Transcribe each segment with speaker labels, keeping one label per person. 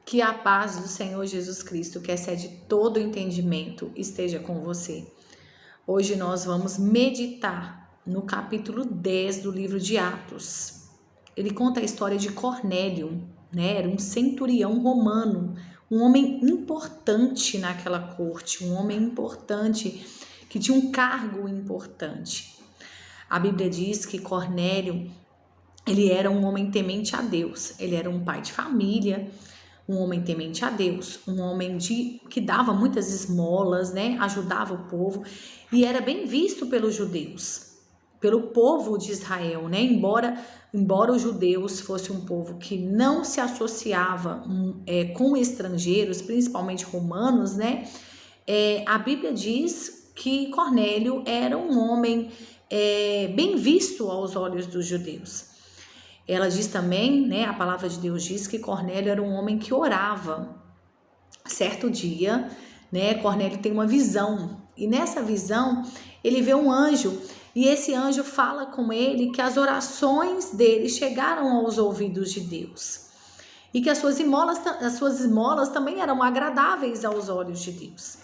Speaker 1: Que a paz do Senhor Jesus Cristo, que excede todo entendimento, esteja com você. Hoje nós vamos meditar no capítulo 10 do livro de Atos. Ele conta a história de Cornélio, né? Era um centurião romano, um homem importante naquela corte, um homem importante que tinha um cargo importante. A Bíblia diz que Cornélio, ele era um homem temente a Deus, ele era um pai de família, um homem temente a Deus, um homem que dava muitas esmolas, né? Ajudava o povo e era bem visto pelos judeus, pelo povo de Israel, né? Embora os judeus fossem um povo que não se associava com estrangeiros, principalmente romanos, né? A Bíblia diz que Cornélio era um homem bem visto aos olhos dos judeus. Ela diz também, né, a palavra de Deus diz que Cornélio era um homem que orava. Certo dia, né, Cornélio tem uma visão, e nessa visão ele vê um anjo, e esse anjo fala com ele que as orações dele chegaram aos ouvidos de Deus, e que as suas esmolas também eram agradáveis aos olhos de Deus.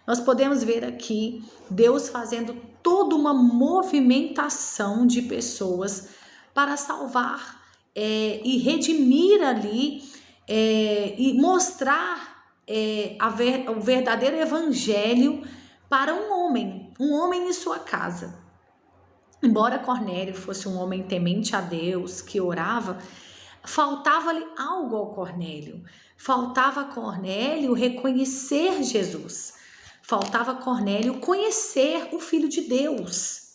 Speaker 1: Nós podemos ver aqui Deus fazendo toda uma movimentação de pessoas para salvar e redimir ali e mostrar o verdadeiro evangelho para um homem em sua casa. Embora Cornélio fosse um homem temente a Deus, que orava, faltava-lhe algo ao Cornélio. Faltava a Cornélio reconhecer Jesus. Faltava a Cornélio conhecer o Filho de Deus.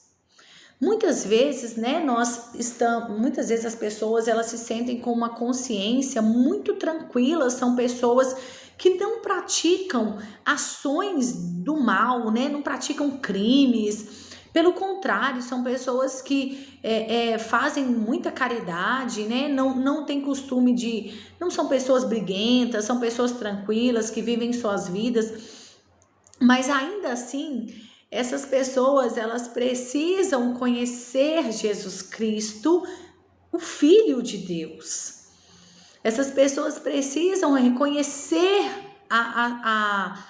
Speaker 1: Muitas vezes, né, muitas vezes as pessoas elas se sentem com uma consciência muito tranquila, são pessoas que não praticam ações do mal, né, não praticam crimes, pelo contrário, são pessoas que fazem muita caridade, né, não tem costume não são pessoas briguentas, são pessoas tranquilas que vivem suas vidas, mas ainda assim essas pessoas, elas precisam conhecer Jesus Cristo, o Filho de Deus. Essas pessoas precisam reconhecer a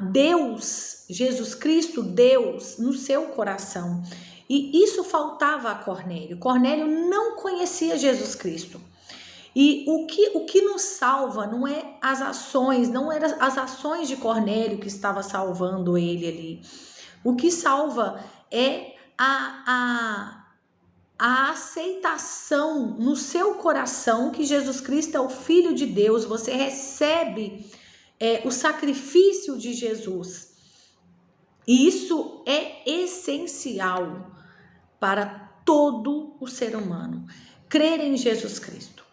Speaker 1: Deus, Jesus Cristo, Deus, no seu coração. E isso faltava a Cornélio. Cornélio não conhecia Jesus Cristo. E o que nos salva não é as ações, não eram as ações de Cornélio que estava salvando ele ali. O que salva é a aceitação no seu coração que Jesus Cristo é o Filho de Deus. Você recebe o sacrifício de Jesus. E isso é essencial para todo o ser humano. Crer em Jesus Cristo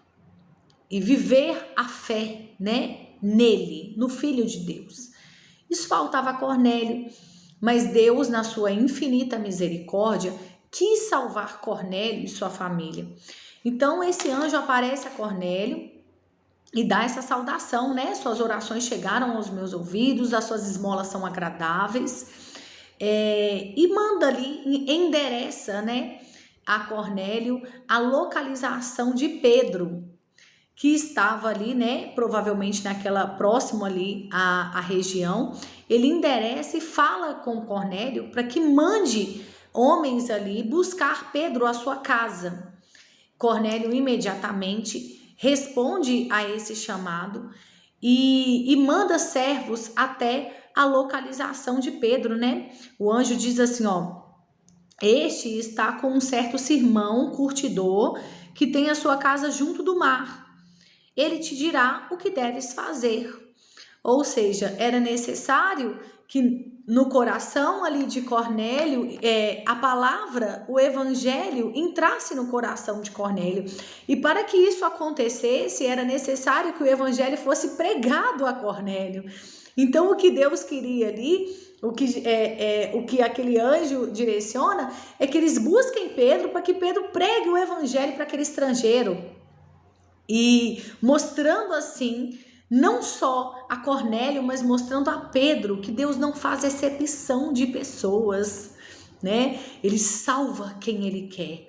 Speaker 1: e viver a fé, né, nele, no Filho de Deus. Isso faltava a Cornélio, mas Deus, na sua infinita misericórdia, quis salvar Cornélio e sua família. Então esse anjo aparece a Cornélio e dá essa saudação, né? Suas orações chegaram aos meus ouvidos, as suas esmolas são agradáveis, e manda ali, endereça, né, a Cornélio a localização de Pedro, que estava ali, né, provavelmente próximo ali à região. Ele endereça e fala com Cornélio para que mande homens ali buscar Pedro à sua casa. Cornélio imediatamente responde a esse chamado e manda servos até a localização de Pedro, né? O anjo diz assim, ó: este está com um certo Simão curtidor que tem a sua casa junto do mar. Ele te dirá o que deves fazer. Ou seja, era necessário que no coração ali de Cornélio, a palavra, o evangelho entrasse no coração de Cornélio. E para que isso acontecesse, era necessário que o evangelho fosse pregado a Cornélio. Então, o que Deus queria ali, o que aquele anjo direciona, é que eles busquem Pedro para que Pedro pregue o evangelho para aquele estrangeiro. E mostrando assim, não só a Cornélio, mas mostrando a Pedro que Deus não faz exceção de pessoas, né? Ele salva quem ele quer.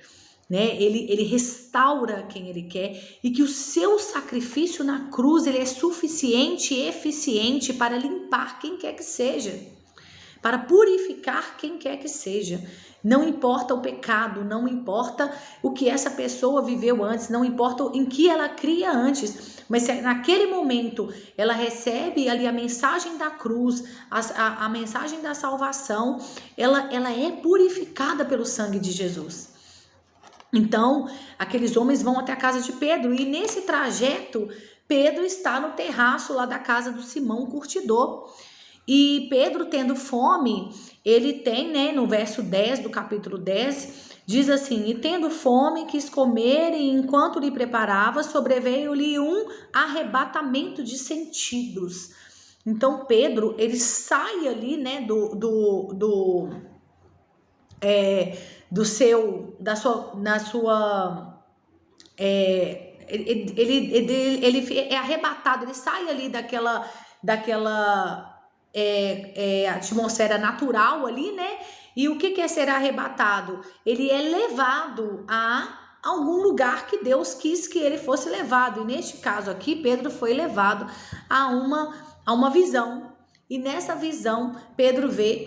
Speaker 1: né? Ele restaura quem ele quer, e que o seu sacrifício na cruz ele é suficiente e eficiente para limpar quem quer que seja, para purificar quem quer que seja. Não importa o pecado, não importa o que essa pessoa viveu antes, não importa em que ela cria antes, mas se naquele momento ela recebe ali a mensagem da cruz, a mensagem da salvação, ela é purificada pelo sangue de Jesus. Então, aqueles homens vão até a casa de Pedro, e nesse trajeto, Pedro está no terraço lá da casa do Simão Curtidor. E Pedro, tendo fome, ele tem, né, no verso 10 do capítulo 10, diz assim: e tendo fome, quis comer, e enquanto lhe preparava, sobreveio-lhe um arrebatamento de sentidos. Então, Pedro, ele sai ali, né, ele é arrebatado, ele sai ali daquela atmosfera natural ali, né? E o que é ser arrebatado? Ele é levado a algum lugar que Deus quis que ele fosse levado. E neste caso aqui, Pedro foi levado a uma visão. E nessa visão, Pedro vê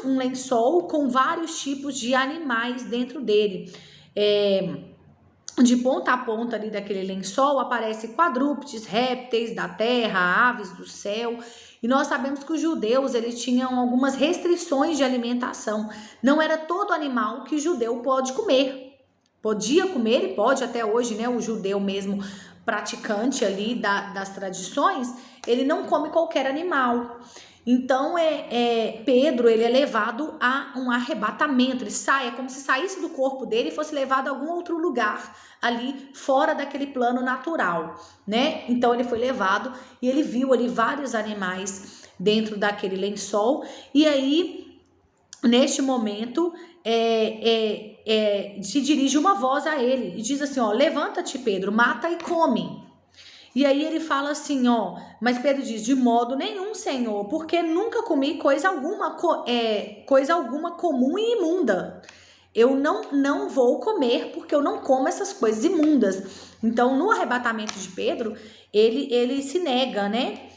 Speaker 1: um lençol com vários tipos de animais dentro dele. De ponta a ponta ali daquele lençol aparecem quadrúpedes, répteis da terra, aves do céu. E nós sabemos que os judeus, eles tinham algumas restrições de alimentação. Não era todo animal que o judeu pode comer. Podia comer e pode até hoje, né? O judeu mesmo praticante ali das tradições, ele não come qualquer animal. Então, Pedro, ele é levado a um arrebatamento, ele sai, é como se saísse do corpo dele e fosse levado a algum outro lugar, ali fora daquele plano natural, né? Então, ele foi levado e ele viu ali vários animais dentro daquele lençol, e aí, neste momento, se dirige uma voz a ele e diz assim, ó, levanta-te, Pedro, mata e come. E aí ele fala assim, ó, mas Pedro diz, de modo nenhum, Senhor, porque nunca comi coisa alguma comum e imunda. Eu não vou comer porque eu não como essas coisas imundas. Então, no arrebatamento de Pedro, ele se nega, né?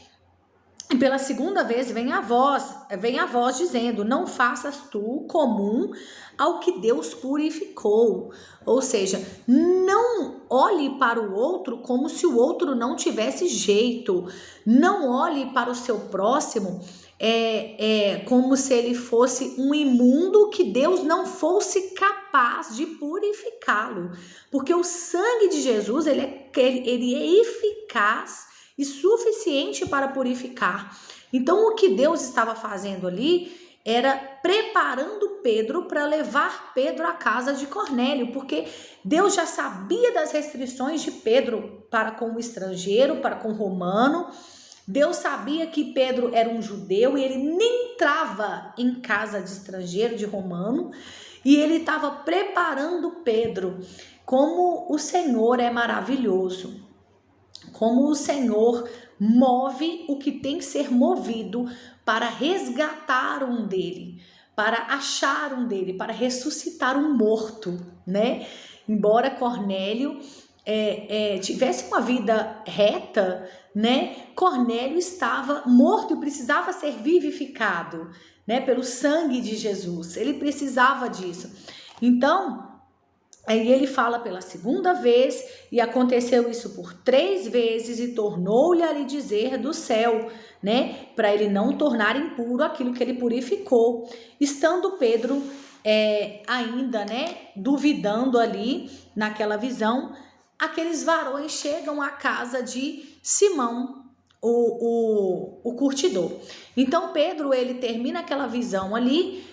Speaker 1: E pela segunda vez vem a voz dizendo, não faças tu comum ao que Deus purificou. Ou seja, não olhe para o outro como se o outro não tivesse jeito. Não olhe para o seu próximo como se ele fosse um imundo que Deus não fosse capaz de purificá-lo. Porque o sangue de Jesus, ele é eficaz e suficiente para purificar. Então, o que Deus estava fazendo ali era preparando Pedro para levar Pedro à casa de Cornélio, porque Deus já sabia das restrições de Pedro para com o estrangeiro, para com o romano. Deus sabia que Pedro era um judeu e ele nem entrava em casa de estrangeiro, de romano, e ele estava preparando Pedro. Como o Senhor é maravilhoso. Como o Senhor move o que tem que ser movido para resgatar um dele, para achar um dele, para ressuscitar um morto, né? Embora Cornélio tivesse uma vida reta, né? Cornélio estava morto e precisava ser vivificado, né? Pelo sangue de Jesus, ele precisava disso. Então, aí ele fala pela segunda vez, e aconteceu isso por 3 vezes, e tornou-lhe a lhe dizer do céu, né? Para ele não tornar impuro aquilo que ele purificou. Estando Pedro ainda, né? Duvidando ali naquela visão, aqueles varões chegam à casa de Simão, o curtidor. Então Pedro, ele termina aquela visão ali,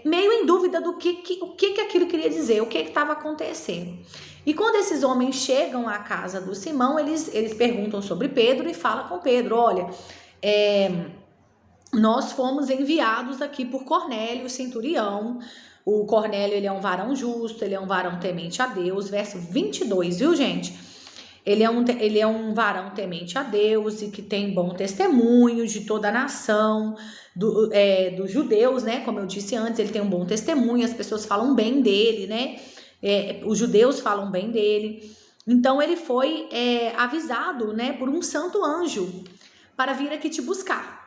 Speaker 1: meio em dúvida do que aquilo queria dizer, o que estava acontecendo. E quando esses homens chegam à casa do Simão, eles perguntam sobre Pedro e falam com Pedro, olha, nós fomos enviados aqui por Cornélio, o centurião. O Cornélio, ele é um varão justo, ele é um varão temente a Deus, verso 22, viu, gente? Ele é um varão temente a Deus e que tem bom testemunho de toda a nação, dos judeus, né? Como eu disse antes, ele tem um bom testemunho, as pessoas falam bem dele, né? os judeus falam bem dele. Então ele foi avisado, né, por um santo anjo para vir aqui te buscar.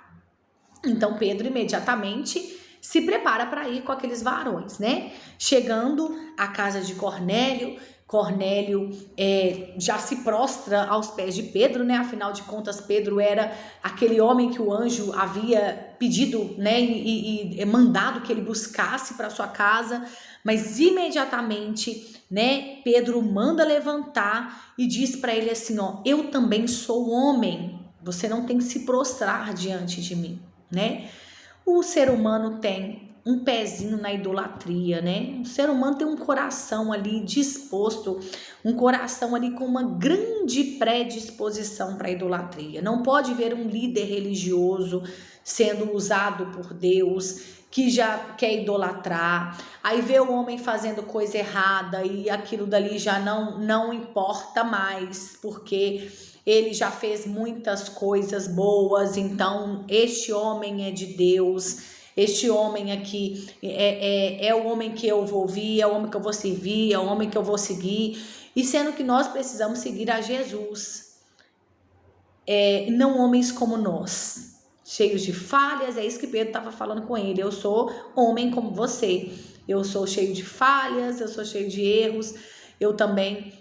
Speaker 1: Então Pedro imediatamente se prepara para ir com aqueles varões, né? Chegando à casa de Cornélio, Cornélio já se prostra aos pés de Pedro, né? Afinal de contas, Pedro era aquele homem que o anjo havia pedido, né? E mandado que ele buscasse para sua casa. Mas imediatamente, né? Pedro manda levantar e diz para ele assim, ó: eu também sou homem. Você não tem que se prostrar diante de mim, né? O ser humano tem um pezinho na idolatria, né? O ser humano tem um coração ali disposto, um coração ali com uma grande predisposição para a idolatria. Não pode ver um líder religioso sendo usado por Deus que já quer idolatrar, aí vê o homem fazendo coisa errada e aquilo dali já não importa mais, porque ele já fez muitas coisas boas, então este homem é de Deus, este homem aqui é o homem que eu vou ouvir, é o homem que eu vou servir, é o homem que eu vou seguir, e sendo que nós precisamos seguir a Jesus, não homens como nós, cheios de falhas. É isso que Pedro estava falando com ele: eu sou homem como você, eu sou cheio de falhas, eu sou cheio de erros, eu também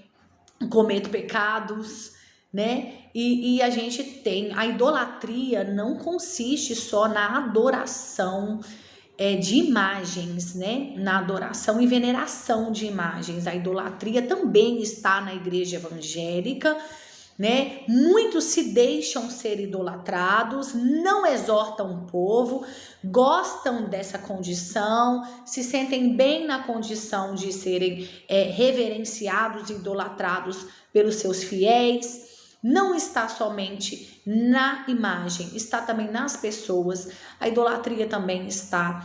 Speaker 1: cometo pecados, né? E a gente tem, a idolatria não consiste só na adoração de imagens, né? Na adoração e veneração de imagens. A idolatria também está na igreja evangélica, né? Muitos se deixam ser idolatrados, não exortam o povo, gostam dessa condição, se sentem bem na condição de serem reverenciados e idolatrados pelos seus fiéis. Não está somente na imagem, está também nas pessoas. A idolatria também está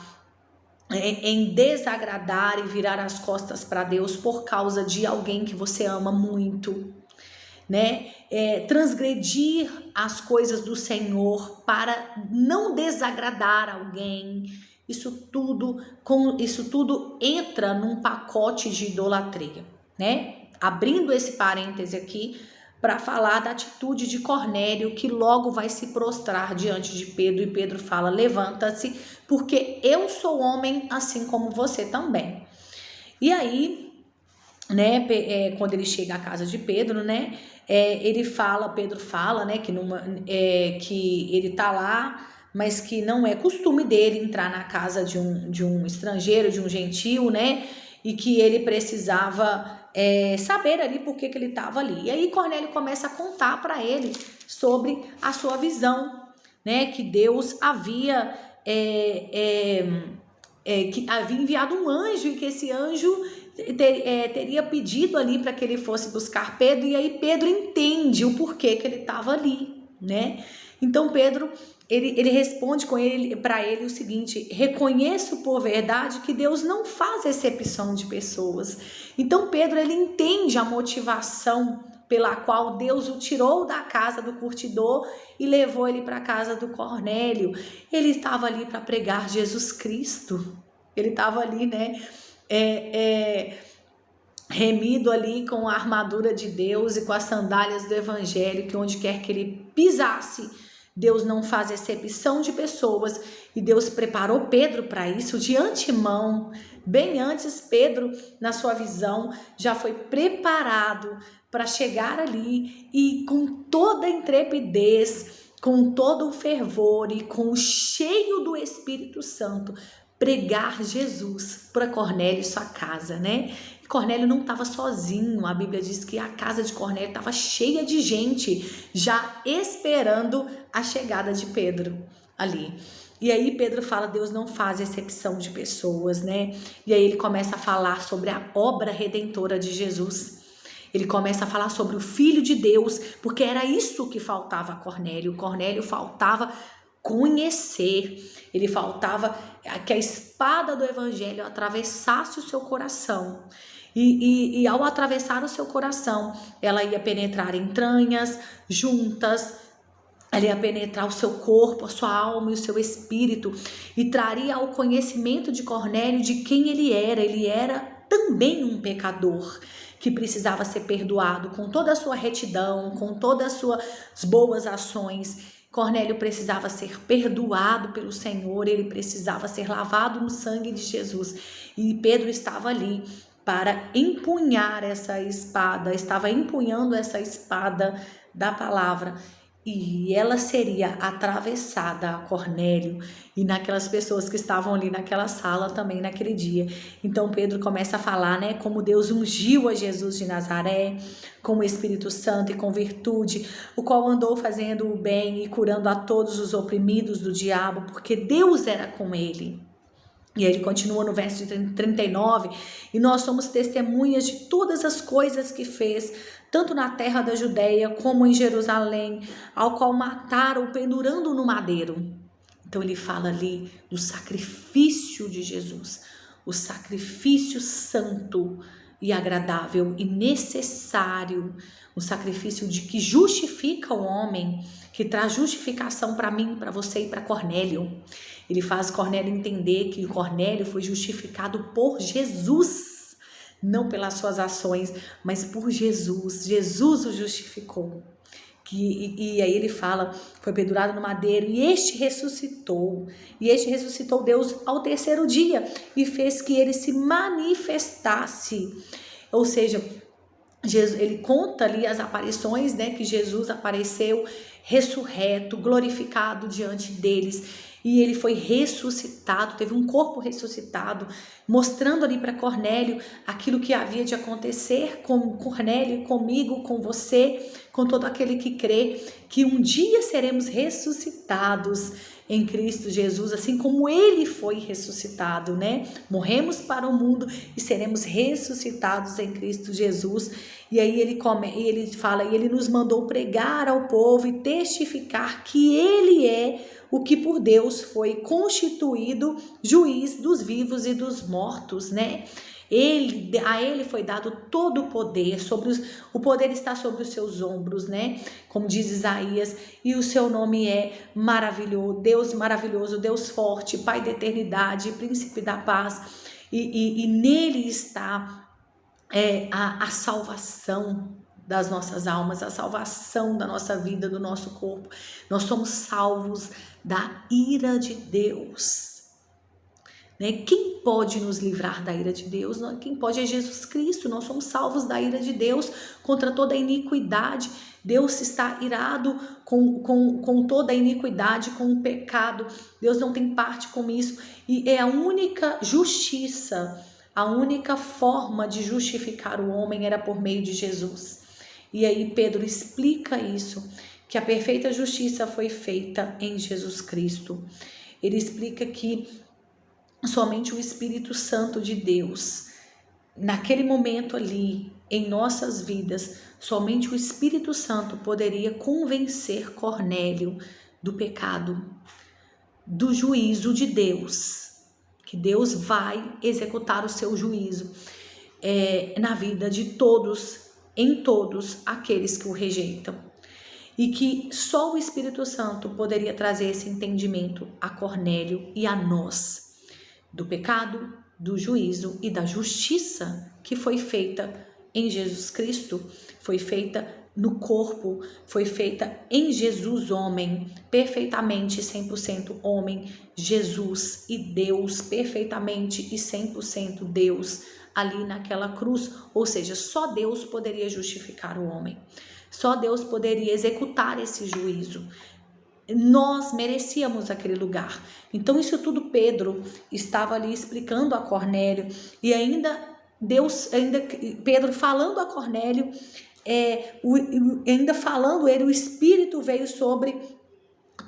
Speaker 1: em desagradar e virar as costas para Deus por causa de alguém que você ama muito, né? Transgredir as coisas do Senhor para não desagradar alguém. Isso tudo entra num pacote de idolatria, né? Abrindo esse parêntese aqui para falar da atitude de Cornélio, que logo vai se prostrar diante de Pedro, e Pedro fala: levanta-se, porque eu sou homem assim como você também. E aí, quando ele chega à casa de Pedro, né, Pedro fala, né, que ele tá lá, mas que não é costume dele entrar na casa de um estrangeiro, de um gentil, né, e que ele precisava saber ali por que ele estava ali. E aí Cornélio começa a contar para ele sobre a sua visão, né, que Deus havia enviado um anjo, e que esse anjo teria pedido ali para que ele fosse buscar Pedro. E aí Pedro entende o porquê que ele estava ali, né? Então Pedro, ele responde para ele o seguinte: reconheço por verdade que Deus não faz exceção de pessoas. Então Pedro, ele entende a motivação pela qual Deus o tirou da casa do curtidor e levou ele para a casa do Cornélio. Ele estava ali para pregar Jesus Cristo. Ele estava ali, né, remido ali com a armadura de Deus e com as sandálias do evangelho, que onde quer que ele pisasse, Deus não faz exceção de pessoas, e Deus preparou Pedro para isso de antemão. Bem antes, Pedro, na sua visão, já foi preparado para chegar ali e com toda a intrepidez, com todo o fervor e com o cheio do Espírito Santo, pregar Jesus para Cornélio e sua casa, né? Cornélio não estava sozinho. A Bíblia diz que a casa de Cornélio estava cheia de gente, já esperando a chegada de Pedro ali. E aí Pedro fala: Deus não faz exceção de pessoas, né? E aí ele começa a falar sobre a obra redentora de Jesus. Ele começa a falar sobre o Filho de Deus, porque era isso que faltava a Cornélio. Cornélio faltava conhecer, ele faltava que a espada do evangelho atravessasse o seu coração. E ao atravessar o seu coração, ela ia penetrar entranhas, juntas, ela ia penetrar o seu corpo, a sua alma e o seu espírito, e traria ao conhecimento de Cornélio de quem ele era. Ele era também um pecador que precisava ser perdoado com toda a sua retidão, com todas as suas boas ações. Cornélio precisava ser perdoado pelo Senhor, ele precisava ser lavado no sangue de Jesus. E Pedro estava ali para empunhar essa espada, estava empunhando essa espada da palavra. E ela seria atravessada a Cornélio e naquelas pessoas que estavam ali naquela sala também naquele dia. Então Pedro começa a falar, né, como Deus ungiu a Jesus de Nazaré, com o Espírito Santo e com virtude, o qual andou fazendo o bem e curando a todos os oprimidos do diabo, porque Deus era com ele. E aí ele continua no verso 39, e nós somos testemunhas de todas as coisas que fez, tanto na terra da Judeia como em Jerusalém, ao qual mataram pendurando no madeiro. Então ele fala ali do sacrifício de Jesus, o sacrifício santo e agradável e necessário, o sacrifício de que justifica o homem, que traz justificação para mim, para você e para Cornélio. Ele faz Cornélio entender que Cornélio foi justificado por Jesus, não pelas suas ações, mas por Jesus. Jesus o justificou. E aí ele fala, foi pendurado no madeiro, e este ressuscitou Deus ao terceiro dia, e fez que ele se manifestasse. Ou seja, Jesus, ele conta ali as aparições, né, que Jesus apareceu ressurreto, glorificado diante deles, e ele foi ressuscitado, teve um corpo ressuscitado, mostrando ali para Cornélio aquilo que havia de acontecer com Cornélio, comigo, com você, com todo aquele que crê, que um dia seremos ressuscitados em Cristo Jesus, assim como ele foi ressuscitado, né? Morremos para o mundo e seremos ressuscitados em Cristo Jesus. E aí ele fala, e ele nos mandou pregar ao povo e testificar que ele é o que por Deus foi constituído juiz dos vivos e dos mortos, né? A ele foi dado todo o poder, o poder está sobre os seus ombros, né? Como diz Isaías, e o seu nome é maravilhoso, Deus forte, Pai da eternidade, Príncipe da paz, e nele está a salvação das nossas almas, a salvação da nossa vida, do nosso corpo. Nós somos salvos da ira de Deus, né? Quem pode nos livrar da ira de Deus? Quem pode é Jesus Cristo. Nós somos salvos da ira de Deus contra toda a iniquidade. Deus está irado com toda a iniquidade, com o pecado. Deus não tem parte com isso, e é a única justiça, a única forma de justificar o homem era por meio de Jesus. E aí Pedro explica isso, que a perfeita justiça foi feita em Jesus Cristo. Ele explica que somente o Espírito Santo de Deus, naquele momento ali, em nossas vidas, somente o Espírito Santo poderia convencer Cornélio do pecado, do juízo de Deus, que Deus vai executar o seu juízo na vida de todos, em todos aqueles que o rejeitam. E que só o Espírito Santo poderia trazer esse entendimento a Cornélio e a nós, do pecado, do juízo e da justiça que foi feita em Jesus Cristo, foi feita no corpo, foi feita em Jesus homem, perfeitamente 100% homem, Jesus e Deus, perfeitamente e 100% Deus, ali naquela cruz. Ou seja, só Deus poderia justificar o homem, só Deus poderia executar esse juízo. Nós merecíamos aquele lugar. Então isso tudo Pedro estava ali explicando a Cornélio, e Pedro falando a Cornélio, o Espírito veio sobre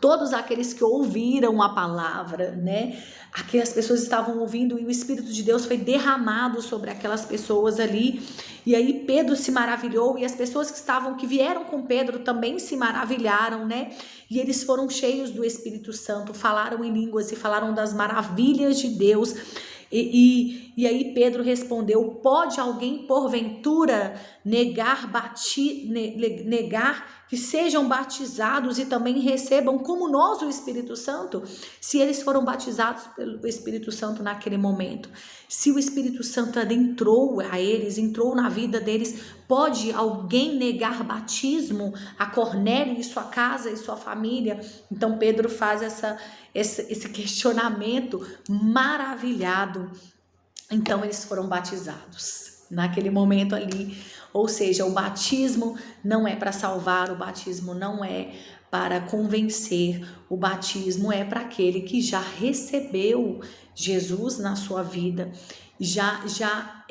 Speaker 1: todos aqueles que ouviram a palavra, né? Aquelas pessoas estavam ouvindo, e o Espírito de Deus foi derramado sobre aquelas pessoas ali. E aí Pedro se maravilhou, e as pessoas que vieram com Pedro também se maravilharam, né? E eles foram cheios do Espírito Santo, falaram em línguas e falaram das maravilhas de Deus. E aí Pedro respondeu: pode alguém porventura negar que sejam batizados e também recebam como nós o Espírito Santo? Se eles foram batizados pelo Espírito Santo naquele momento, se o Espírito Santo adentrou a eles, entrou na vida deles, pode alguém negar batismo a Cornélio e sua casa e sua família? Então Pedro faz esse questionamento maravilhado. Então eles foram batizados naquele momento ali. Ou seja, o batismo não é para salvar, o batismo não é para convencer, o batismo é para aquele que já recebeu Jesus na sua vida, já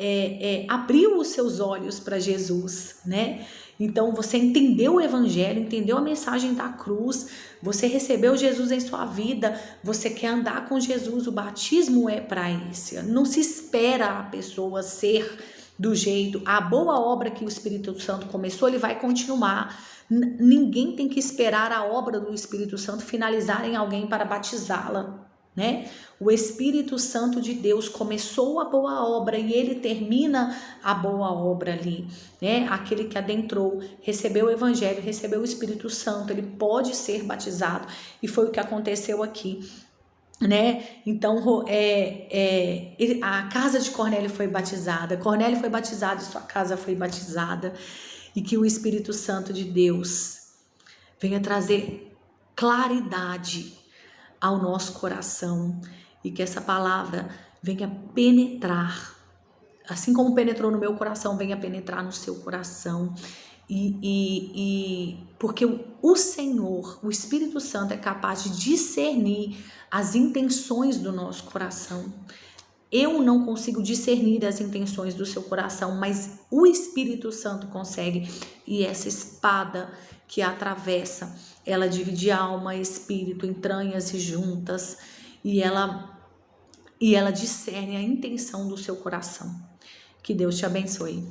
Speaker 1: abriu os seus olhos para Jesus, né? Então você entendeu o evangelho, entendeu a mensagem da cruz, você recebeu Jesus em sua vida, você quer andar com Jesus, o batismo é para isso. Não se espera a pessoa ser do jeito, a boa obra que o Espírito Santo começou, ele vai continuar. Ninguém tem que esperar a obra do Espírito Santo finalizar em alguém para batizá-la, né? O Espírito Santo de Deus começou a boa obra e ele termina a boa obra ali, né? Aquele que adentrou, recebeu o evangelho, recebeu o Espírito Santo, ele pode ser batizado, e foi o que aconteceu aqui, né? Então a casa de Cornélio foi batizada, Cornélio foi batizado e sua casa foi batizada, e que o Espírito Santo de Deus venha trazer claridade ao nosso coração, e que essa palavra venha penetrar, assim como penetrou no meu coração, venha penetrar no seu coração, porque o Senhor, o Espírito Santo, é capaz de discernir as intenções do nosso coração. Eu não consigo discernir as intenções do seu coração, mas o Espírito Santo consegue, e essa espada que atravessa, ela divide alma, espírito, entranhas e juntas, e ela discerne a intenção do seu coração. Que Deus te abençoe.